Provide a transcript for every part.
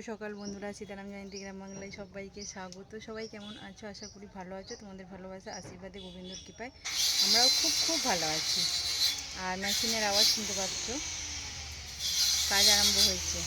সকাল বন্ধুরা, সীতারাম জয়ন্তী গ্রাম বাংলায় সবাইকে স্বাগত। সবাই কেমন আছো? আশা করি ভালো আছো। তোমাদের ভালোবাসা আশীর্বাদে গোবিন্দর কৃপায় আমরাও খুব ভালো আছি। আর মেশিনের আওয়াজ শুনতে পাচ্ছ, কাজ আরম্ভ হয়েছে,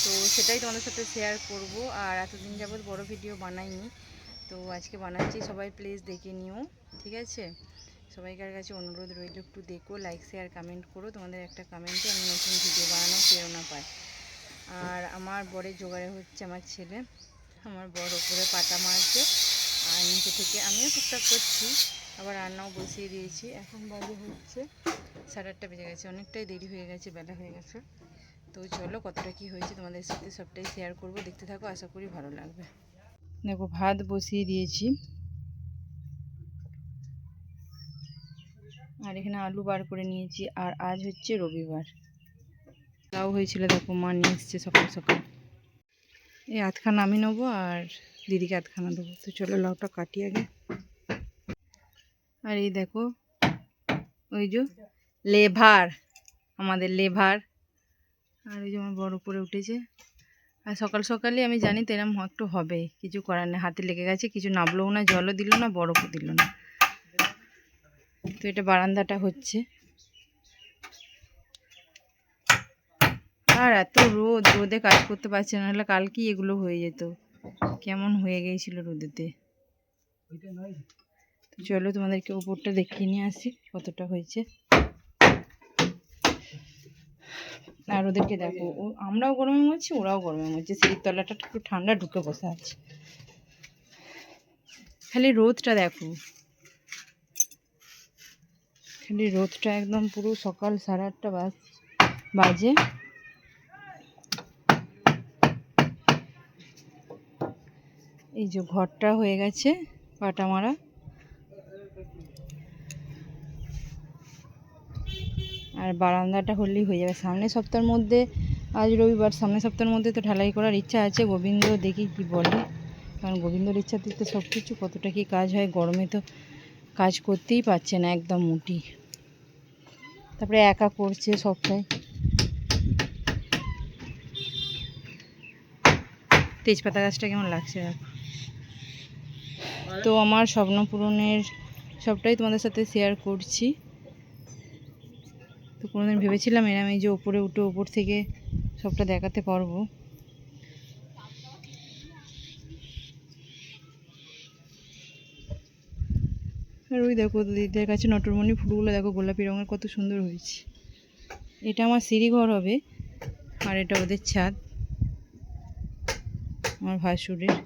তো সেটাই তোমাদের সাথে শেয়ার করব। আর এতদিন যাবৎ বড় ভিডিও বানাইনি, তো আজকে বানাচ্ছি। সবাই প্লিজ দেখে নিও, ঠিক আছে? সবাইকার কাছে অনুরোধ রইল, একটু দেখো, লাইক শেয়ার কমেন্ট করো। তোমাদের একটা কমেন্টে আমি নতুন ভিডিও বানানোর প্রেরণা পাই। আর আমার বরের জোগাড়ে হচ্ছে আমার ছেলে। আমার বর ওপরে পাটা মারছে, আর নিচে থেকে আমিও টুকটাক করছি। আবার রান্নাও বসিয়ে দিয়েছি। এখন বাজে হচ্ছে 8:30 বেজে গেছে, অনেকটাই দেরি হয়ে গেছে, বেলা হয়ে গেছে। তো চলো, কতটা কি হয়েছে তোমাদের সাথে সবটাই শেয়ার করব। দেখতে থাকো, আশা করি ভালো লাগবে। দেখো, ভাত বসিয়ে দিয়েছি, আর এখানে আলু বার করে নিয়েছি। আর আজ হচ্ছে রবিবার। লাউ হয়েছিল, দেখো মা নিয়ে এসছে সকাল সকাল। এই আধখানা আমি নেবো আর দিদিকে আধখানা দেবো। তো চলো লাউটা কাটি আগে। আর এই দেখো, ওই যে লেভার, আমাদের লেভার। আর ওই যে আমার বড় উপরে উঠেছে। আর সকাল সকালে আমি জানি তো এরম একটু হবে, কিছু করার নেই। হাতে লেগে গেছে, কিছু নামলোও না, জলও দিল না, বরফও দিল না। তো এটা বারান্দাটা হচ্ছে। আর এত রোদ, রোদে কাজ করতে পারছে না, হলে কালকেই এগুলো হয়ে যেত। কেমন হয়ে গিয়েছিল রোদেতে। তো চলো তোমাদেরকে উপরটা দেখিয়ে নিয়ে আসি কতটা হয়েছে। আর ওদেরকে দেখো, আমরাও গরমে মরছি, ওরাও গরমে মরছে। সিঁড়ির তলাটা একটু ঠান্ডা, ঢুকে বসে আছে। খালি রোদটা দেখো, খালি রোদটা একদম পুরো সকাল 8:30 বাজে। এই যে ঘরটা হয়ে গেছে পাটা মারা। আর বারান্দাটা হলেই হয়ে যাবে সামনের সপ্তাহের মধ্যে। আজ রবিবার, সামনের সপ্তাহের মধ্যে তো ঢালাই করার ইচ্ছা আছে। গোবিন্দ দেখি কি বলে, কারণ গোবিন্দর ইচ্ছাতে তো সব কিছু কতটা কি কাজ হয়। গরমে তো কাজ করতেই পারছে না একদম মুটি। তারপরে একা করছে সবটাই। তেজপাতা গাছটা কেমন লাগছে দেখো। তো আমার স্বপ্ন পূরণের সবটাই তোমাদের সাথে শেয়ার করছি। তো কোনোদিন ভেবেছিলাম এরম এই যে ওপরে উঠে ওপর থেকে সবটা দেখাতে পারবো। আর ওই দেখো দিদিদের কাছে নটরমণি ফুলগুলো দেখো, গোলাপি রঙের, কত সুন্দর হয়েছে। এটা আমার সিঁড়ি ঘর হবে, আর এটা ওদের ছাদ, আমার ভাসুরের।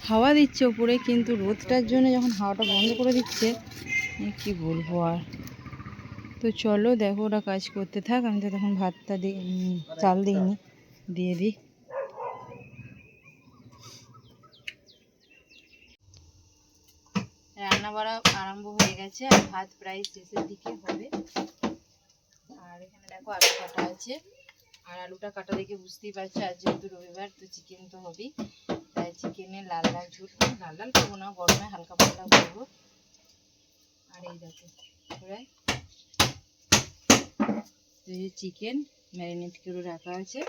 হাওয়া দিচ্ছে ওপরে, কিন্তু রোদটার জন্য যখন হাওয়াটা বন্ধ করে দিচ্ছে, কি বলবো আর। তো চলো দেখো, ওরা কাজ করতে থাক, আমি তো তখন ভাতটা চাল দিইনি, দিয়ে দিই। রান্না বাড়া আরম্ভ হয়ে গেছে, আর ভাত প্রায় শেষের দিকে হবে। আর এখানে দেখো আলু কাটা আছে, আর আলুটা কাটা দেখে বুঝতেই পারছো আজ যেহেতু রবিবার, তো চিকেন তো হবেই। তাই চিকেনের লাল লাল ঝোল, লাল লাল করবো না, গরমে হালকা পাতলা করবো। আর এই দেখো প্রায় চিকেন ম্যারিনেট করে রাখা আছে।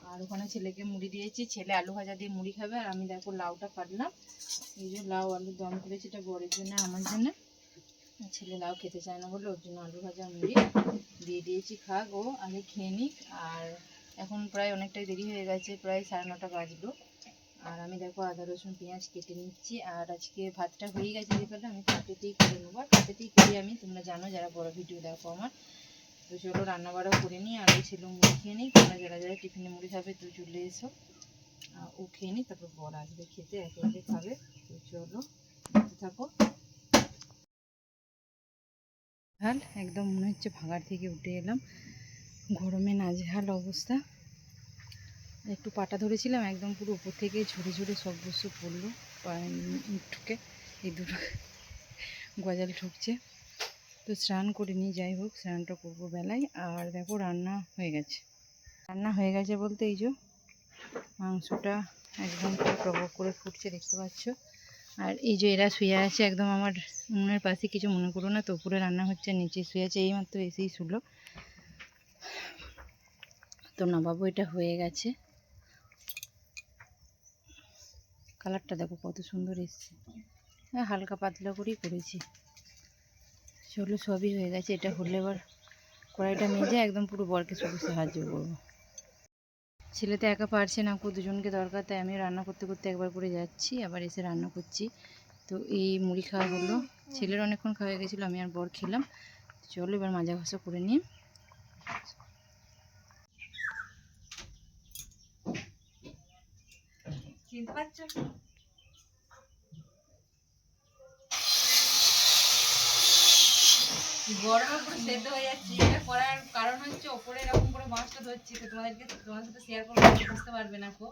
আর ওখানে ছেলেকে মুড়ি দিয়েছি, ছেলে আলু ভাজা দিয়ে মুড়ি খাবে। আর আমি দেখো লাউটা কাটলাম, এই যে লাউ আলু দম করেছি, এটা বরের জন্য আমার জন্য। ছেলে লাউ খেতে চায় না বলে ওর জন্য আলু ভাজা মুড়ি দিয়ে দিয়েছি, খাক ও, আমি খেয়ে নিক। আর এখন প্রায় অনেকটাই দেরি হয়ে গেছে, প্রায় 9:30 বাজলো। আর আমি দেখো আদা রসুন পেঁয়াজ কেটে নিচ্ছি। আর আজকে ভাতটা হয়ে গেছে যেগুলো, আমি কাঁটেতেই করে নেবো। আর কাঁটেতেই করি আমি, তোমরা জানো যারা বড় ভিডিও দেখো আমার। তো চলো রান্না বাড়াও করে নিই, আর ওই ছেলে মুড়ি খেয়ে নিই। তোমরা যারা যারা টিফিনে মুড়ি খাবে তো চলে এসো, ও খেয়ে নিই, তারপর বর আসবে খেতে, একে একে খাবে। তো চলো দেখতে থাকো। একদম মনে হচ্ছে ভাগার থেকে উঠে এলাম, গরমে নাজেহাল অবস্থা। একটু পাটা ধরেছিলাম, একদম পুরো উপর থেকে ঝরে ঝরে সব বস্তু পড়লো, ঠুকে এই দুটো গজাল ঠুকছে। তো স্নান করিনি, যাই হোক স্নানটা করবো বেলায়। আর দেখো রান্না হয়ে গেছে। রান্না হয়ে গেছে বলতে এই যে মাংসটা একদম পুরো টবক করে ফুটছে, দেখতে পাচ্ছ। আর এই যে এরা শুয়ে আছে একদম আমার উনুনের পাশে, কিছু মনে করো না। তো উপরে রান্না হচ্ছে, নিচে শুয়ে আছে, এইমাত্র এসেই শুলো। তো নবাবু এটা হয়ে গেছে। কালারটা দেখো কত সুন্দর এসছে, হালকা পাতলা করেই করেছি। চলো সবই হয়ে গেছে, এটা হলে এবার কড়াইটা মেজে একদম পুরো বরকে শুধু সাহায্য করবো। ছেলে তো একা পারছে না, দুজনকে দরকার, তাই আমি রান্না করতে করতে একবার করে যাচ্ছি, আবার এসে রান্না করছি। তো এই মুড়ি খাওয়া হলো, ছেলের অনেকক্ষণ খাওয়া হয়ে গেছিলো, আমি আর বর খেলাম। চলো এবার মাজা ঘষা করে নিই। চিনতে পারছো? গরমে পুরো সেদ্ধ হয়ে যাচ্ছে। এটা করার কারণ হচ্ছে ওপরে এরকম করে মাছটা ধরছি, তো তোমাদের সাথে শেয়ার করবো, বুঝতে পারবে না কো।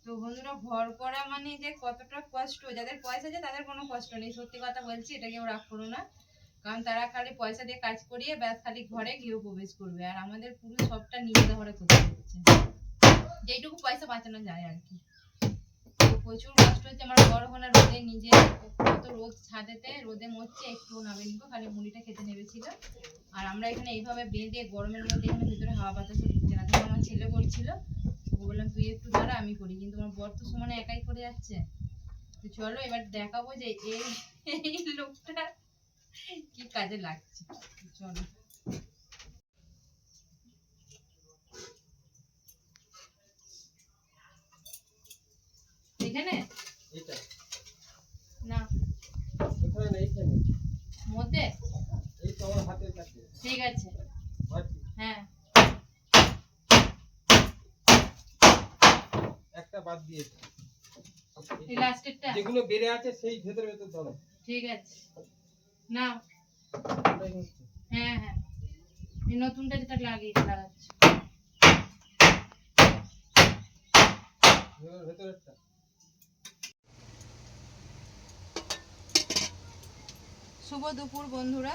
তো বন্ধুরা, ঘর করা মানে যে কতটা কষ্ট, যাদের পয়সা আছে তাদের কোনো কষ্ট নেই, সত্যি কথা বলছি, এটা কেউ রাগ করো না। কারণ তারা খালি পয়সা দিয়ে কাজ করিয়ে ব্যাস খালি ঘরে গৃহপ্রবেশ করবে, আর আমাদের পুরো সবটা নিজেদের ঘরে করতে হচ্ছে, যেইটুকু পয়সা বাঁচানো যায় আর কি। তো প্রচুর কষ্ট হচ্ছে আমার। বড় ওখানে রোদে নিজে কত রোদ, ছাদেতে রোদে মরছে, একটু নামে নিবো, খালি মুড়িটা খেতে নেমেছিল। আর আমরা এখানে এইভাবে বেঁধে গরমের মধ্যে এখানে ভিতরে হাওয়া বাতাসও ঢুকছে না। তখন আমার ছেলে করছিল, বললাম তুই একটু দাঁড়া আমি করি, কিন্তু আমার বর তো সমানে একাই করে যাচ্ছে। তো চলো এবার দেখাবো যে এই লোকটা কি কাজে লাগছে। চলো এখানে না মধ্যে, ঠিক আছে, হ্যাঁ একটা বাদ দিয়েছি, এই লাস্টেরটা যেগুলো বেড়ে আছে সেই ভেতরে ভেতর ধরো, ঠিক আছে না। হ্যাঁ হ্যাঁ, এই নতুনটা যেটা লাগিয়েছি লাগাচ্ছি ভেতরেরটা। শুভ দুপুর বন্ধুরা।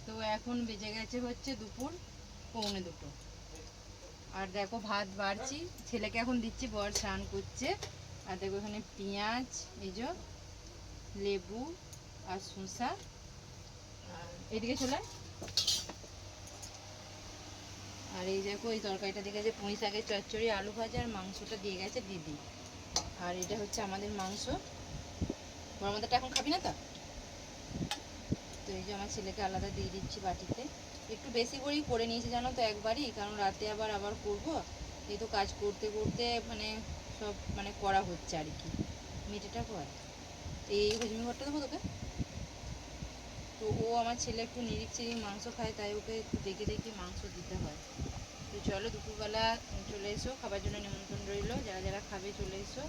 তো এখন বেজে গেছে হচ্ছে দুপুর 1:45। আর দেখো ভাত বাড়ছি, ছেলেকে এখন দিচ্ছি, বর স্নান করছে। আর দেখো এখানে পেঁয়াজ, এই যে লেবু আর শসা, আর এদিকে চলে। আর এই দেখো এই তরকারিটা দিয়ে গেছে পুঁই শাকের চচ্চড়ি, আলু ভাজা, আর মাংসটা দিয়ে গেছে দিদি। আর এটা হচ্ছে আমাদের মাংস। বড় মাথাটা এখন খাবি না তো? তো এই যে আমার ছেলেকে আলাদা দিয়ে দিচ্ছি বাটিতে। একটু বেশি করেই করে নিয়েছি জানো তো একবারই, কারণ রাতে আবার করবো। এই তো কাজ করতে করতে মানে সব মানে করা হচ্ছে আর কি। মিটেটা কর, এই হজমি ঘরটা দেবো তোকে। তো ও আমার ছেলে একটু নিরিখ চিরিখ মাংস খায়, তাই ওকে একটু দেখে দেখে মাংস দিতে হয়। তো চলো দুপুরবেলা চলে এসো, খাবার জন্য নিমন্ত্রণ রইলো, যারা যারা খাবে চলে এসো।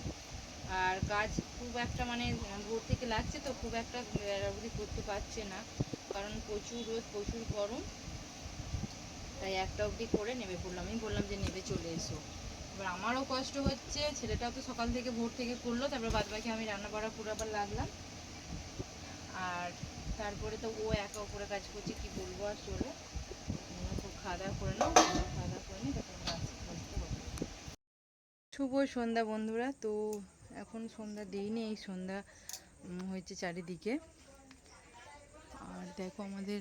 আর কাজ খুব একটা মানে ভোর থেকে লাগছে, তো খুব একটা বেড়াবুড়ি করতে পারছে না, কারণ প্রচুর রোদ, প্রচুর গরম, তাই একটা অবধি করে নেমে পড়লাম। আমি বললাম যে নেমে চলে এসো। এবার আমারও কষ্ট হচ্ছে, ছেলেটাও তো সকাল থেকে ভোর থেকে করলো, তারপরে বাদ বাকি আমি রান্না বাড়া পুরো আবার লাগলাম। আর তারপরে তো ও একা উপরে কাজ করছে, কি বলবো। আর চলো খুব খাওয়া দাওয়া করে নাও, খাওয়া দাওয়া করে নিই, তারপরে শুভ সন্ধ্যা বন্ধুরা। তো এখন সন্ধ্যা দিইনি, এই সন্ধ্যা হয়েছে চারিদিকে। আর দেখো আমাদের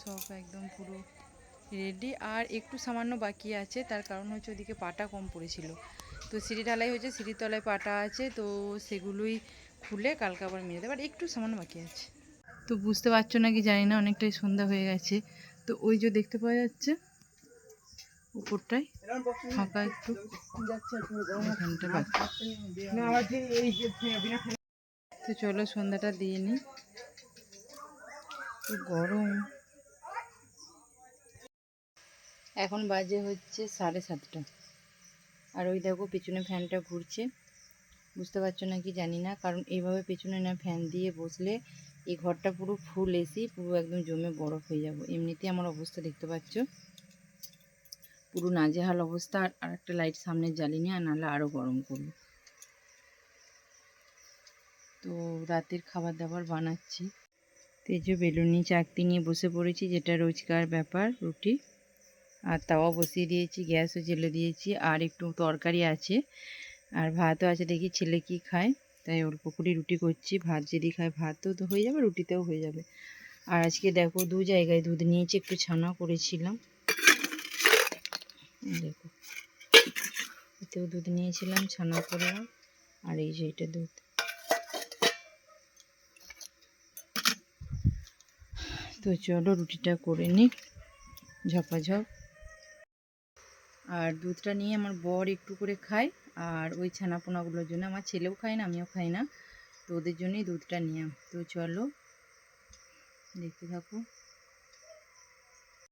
সব একদম পুরো রেডি, আর একটু সামান্য বাকি আছে। তার কারণ হচ্ছে ওদিকে পাটা কম পড়েছিল, তো সিঁড়ি ঢালাই হয়েছে, সিঁড়ির তলায় পাটা আছে, তো সেগুলোই খুলে কালকে আবার মেরে দেবে, আর একটু সামান্য বাকি আছে। তো বুঝতে পারছো না কি জানি না, অনেকটাই সন্ধ্যা হয়ে গেছে। তো ওই যে দেখতে পাওয়া যাচ্ছে উপরটায় ফাঁকা একটু, এখানটা বাকি। তো চলো সন্ধ্যাটা দিয়ে নিই, গরম। এখন বাজে হচ্ছে 7:30, আর ওই দেখো পেছনে ফ্যানটা ঘুরছে। বুঝতে পারছো না কি জানি না, কারণ এইভাবে পেছনে না ফ্যান দিয়ে বসলে এই ঘরটা পুরো ফুল এসি, পুরো একদম জমে বরফ হয়ে যাব। এমনিতেই আমার অবস্থা দেখতে পাচ্ছ, পুরো নাজেহাল অবস্থা। আর একটা লাইট সামনে জ্বালিনি, আর নাহলে আরও গরম করবে। তো রাতের খাবার দাবার বানাচ্ছি, এই যে বেলুনি চাকতি নিয়ে বসে পড়েছি, যেটা রোজকার ব্যাপার রুটি। আর তাওয়া বসিয়ে দিয়েছি, গ্যাসও জ্বেলে দিয়েছি, আর একটু তরকারি আছে আর ভাতও আছে। দেখি ছেলে কি খায়, তাই অল্প করে রুটি করছি। ভাত যদি খায় ভাতও তো হয়ে যাবে, রুটিতেও হয়ে যাবে। আর আজকে দেখো 2 জায়গায় দুধ নিয়েছি, একটু ছানা করেছিলাম। দেখো এতেও দুধ নিয়েছিলাম, ছানা করলাম। আর এই যে এটা দুধ। তো চলো রুটিটা করে নিই ঝপাঝপ। আর দুধটা নিয়ে আমার বর একটু করে খায়, আর ওই ছানাপোনাগুলোর জন্য, আমার ছেলেও খায় না, আমিও খাই না, তো ওদের জন্যই দুধটা নিয়ে। তো চলো দেখতে থাকো।